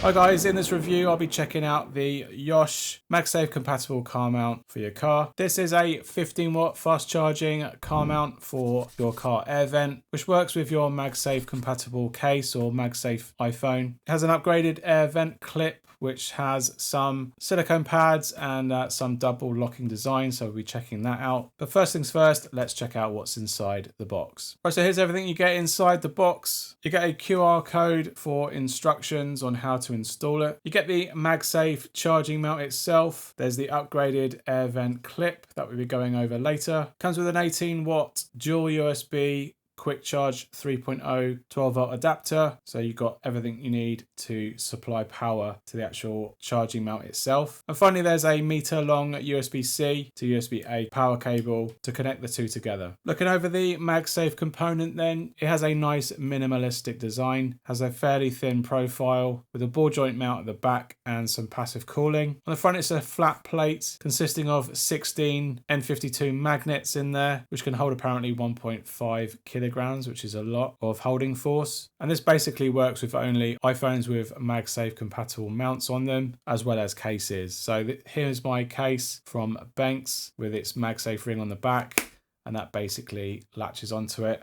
Hi guys, in this review I'll be checking out the YOSH MagSafe compatible car mount for your car. This is a 15 watt fast charging car mount for your car air vent, which works with your MagSafe compatible case or MagSafe iPhone. It has an upgraded air vent clip which has some silicone pads and some double locking design, so we'll be checking that out. But first things first, let's check out what's inside the box. Right, so here's everything you get inside the box. You get a QR code for instructions on how to install it. You get the MagSafe charging mount itself. There's the upgraded air vent clip that we'll be going over later. Comes with an 18 watt dual USB quick charge 3.0 12 volt adapter, so you've got everything you need to supply power to the actual charging mount itself. And finally, there's a meter long USB-C to USB-A power cable to connect the two together. Looking over the MagSafe component then, it has a nice minimalistic design, has a fairly thin profile with a ball joint mount at the back and some passive cooling. On the front it's a flat plate consisting of 16 N52 magnets in there, which can hold apparently 1.5 kilograms, which is a lot of holding force. And this basically works with only iPhones with MagSafe compatible mounts on them, as well as cases. So here's my case from Banks with its MagSafe ring on the back, and that basically latches onto it.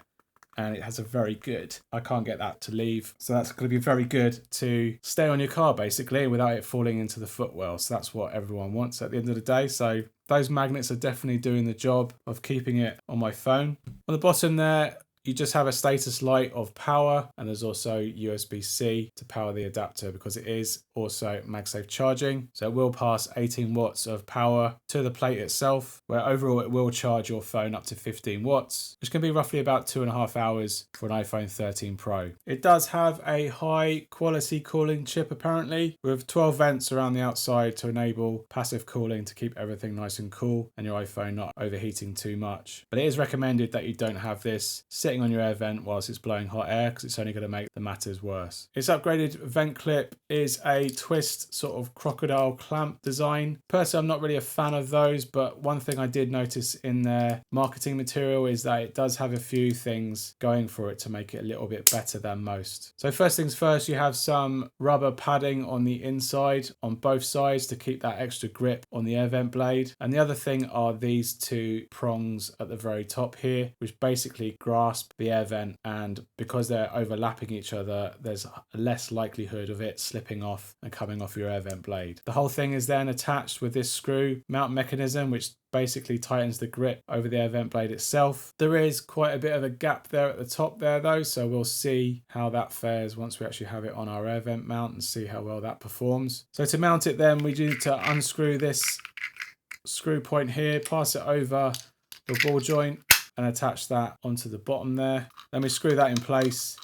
And it has a very good, I can't get that to leave. So that's going to be very good to stay on your car basically without it falling into the footwell. So that's what everyone wants at the end of the day. So those magnets are definitely doing the job of keeping it on my phone. On the bottom there, you just have a status light of power, and there's also USB-C to power the adapter because it is also MagSafe charging. So it will pass 18 watts of power to the plate itself, where overall it will charge your phone up to 15 watts, which can be roughly about 2.5 hours for an iPhone 13 Pro. It does have a high quality cooling chip apparently, with 12 vents around the outside to enable passive cooling to keep everything nice and cool and your iPhone not overheating too much. But it is recommended that you don't have this sitting on your air vent whilst it's blowing hot air, because it's only going to make the matters worse. Its upgraded vent clip is a twist sort of crocodile clamp design. Personally, I'm not really a fan of those, but one thing I did notice in their marketing material is that it does have a few things going for it to make it a little bit better than most. So first things first, you have some rubber padding on the inside on both sides to keep that extra grip on the air vent blade. And the other thing are these two prongs at the very top here, which basically grasp the air vent, and because they're overlapping each other, there's less likelihood of it slipping off and coming off your air vent blade. The whole thing is then attached with this screw mount mechanism, which basically tightens the grip over the air vent blade itself. There is quite a bit of a gap there at the top there though, so we'll see how that fares once we actually have it on our air vent mount and see how well that performs. So to mount it then, we need to unscrew this screw point here, pass it over the ball joint and attach that onto the bottom there. Then we screw that in place,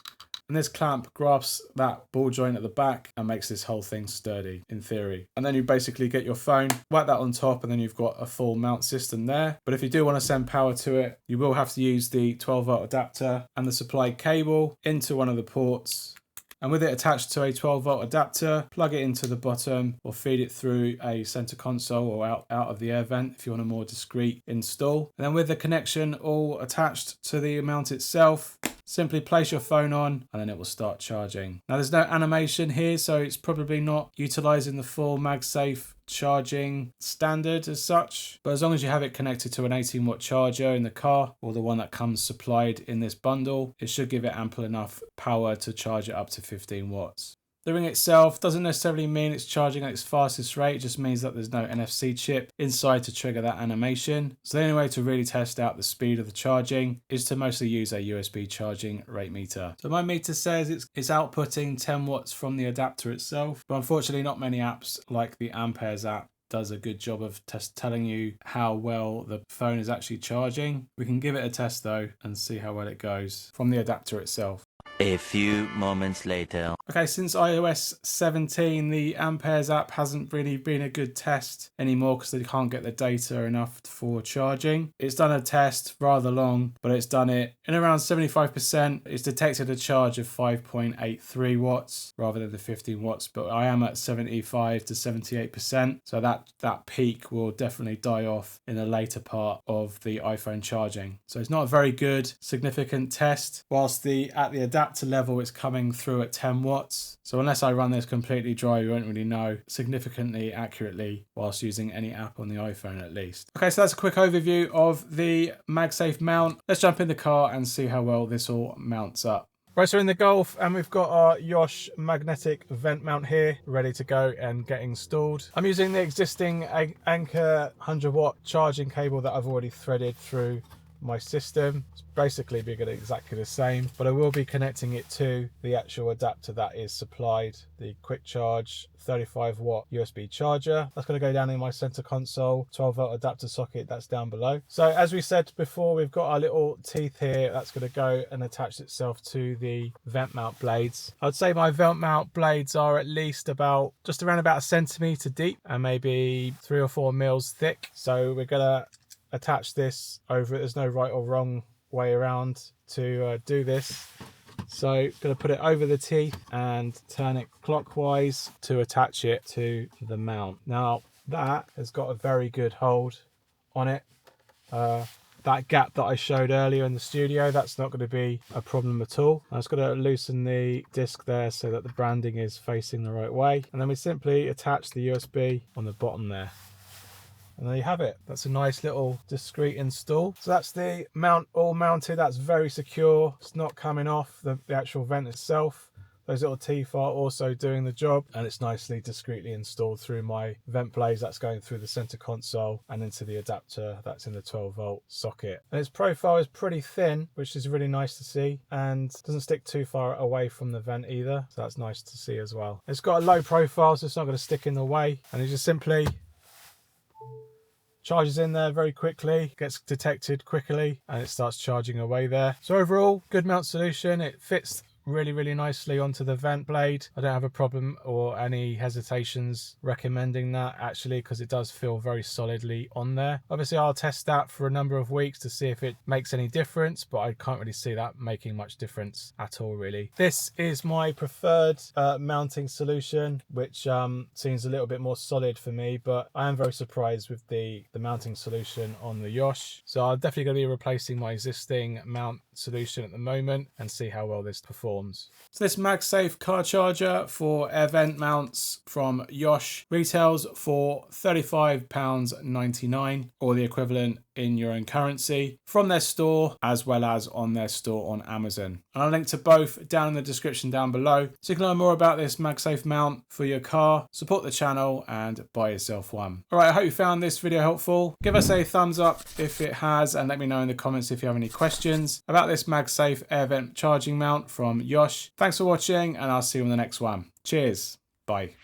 and this clamp grabs that ball joint at the back and makes this whole thing sturdy in theory. And then you basically get your phone, whack that on top, and then you've got a full mount system there. But if you do want to send power to it, you will have to use the 12 volt adapter and the supplied cable into one of the ports. And with it attached to a 12 volt adapter, plug it into the bottom or feed it through a center console or out of the air vent if you want a more discreet install. And then with the connection all attached to the mount itself, simply place your phone on and then it will start charging. Now there's no animation here, so it's probably not utilizing the full MagSafe charging standard as such, but as long as you have it connected to an 18 watt charger in the car or the one that comes supplied in this bundle, it should give it ample enough power to charge it up to 15 watts. The ring itself doesn't necessarily mean it's charging at its fastest rate, it just means that there's no NFC chip inside to trigger that animation. So the only way to really test out the speed of the charging is to mostly use a USB charging rate meter. So my meter says it's outputting 10 watts from the adapter itself, but unfortunately not many apps like the Amperes app does a good job of telling you how well the phone is actually charging. We can give it a test though and see how well it goes from the adapter itself. A few moments later. Okay, since iOS 17, the Amperes app hasn't really been a good test anymore because they can't get the data enough for charging. It's done a test rather long, but it's done it in around 75%. It's detected a charge of 5.83 watts rather than the 15 watts, but I am at 75 to 78%. So that peak will definitely die off in the later part of the iPhone charging. So it's not a very good, significant test. Whilst at the adapter adapter level, it's coming through at 10 watts. So unless I run this completely dry, you won't really know significantly accurately whilst using any app on the iPhone at least. Okay, so that's a quick overview of the MagSafe mount. Let's jump in the car and see how well this all mounts up. Right, so we're in the Golf and we've got our YOSH magnetic vent mount here ready to go and get installed. I'm using the existing Anchor 100-watt charging cable that I've already threaded through my system. It's basically be exactly the same, but I will be connecting it to the actual adapter that is supplied, the quick charge 35-watt USB charger. That's going to go down in my center console 12-volt adapter socket that's down below. So as we said before, we've got our little teeth here that's going to go and attach itself to the vent mount blades. I'd say my vent mount blades are at least just around about a centimeter deep and maybe 3 or 4 mils thick. So we're going to attach this over. There's no right or wrong way around to do this. So going to put it over the teeth and turn it clockwise to attach it to the mount. Now that has got a very good hold on it. That gap that I showed earlier in the studio, that's not going to be a problem at all. I'm just going to loosen the disc there so that the branding is facing the right way. And then we simply attach the USB on the bottom there. And there you have it. That's a nice little discreet install. So that's the mount all mounted. That's very secure. It's not coming off the actual vent itself. Those little teeth are also doing the job, and it's nicely discreetly installed through my vent blades that's going through the center console and into the adapter that's in the 12-volt socket. And its profile is pretty thin, which is really nice to see, and doesn't stick too far away from the vent either. So that's nice to see as well. It's got a low profile, so it's not going to stick in the way, and it just simply charges in there very quickly, gets detected quickly, and it starts charging away there. So overall, good mount solution. It fits really nicely onto the vent blade. I don't have a problem or any hesitations recommending that, actually, because it does feel very solidly on there. Obviously I'll test that for a number of weeks to see if it makes any difference, but I can't really see that making much difference at all, really. This is my preferred mounting solution, which seems a little bit more solid for me, but I am very surprised with the mounting solution on the YOSH. So I'm definitely going to be replacing my existing mount solution at the moment and see how well this performs. So this MagSafe car charger for air vent mounts from YOSH retails for £35.99, or the equivalent in your own currency, from their store as well as on their store on Amazon. And I'll link to both down in the description down below, so you can learn more about this MagSafe mount for your car, support the channel and buy yourself one. Alright, I hope you found this video helpful. Give us a thumbs up if it has, and let me know in the comments if you have any questions about this MagSafe air vent charging mount from YOSH. Thanks for watching, and I'll see you in the next one. Cheers. Bye.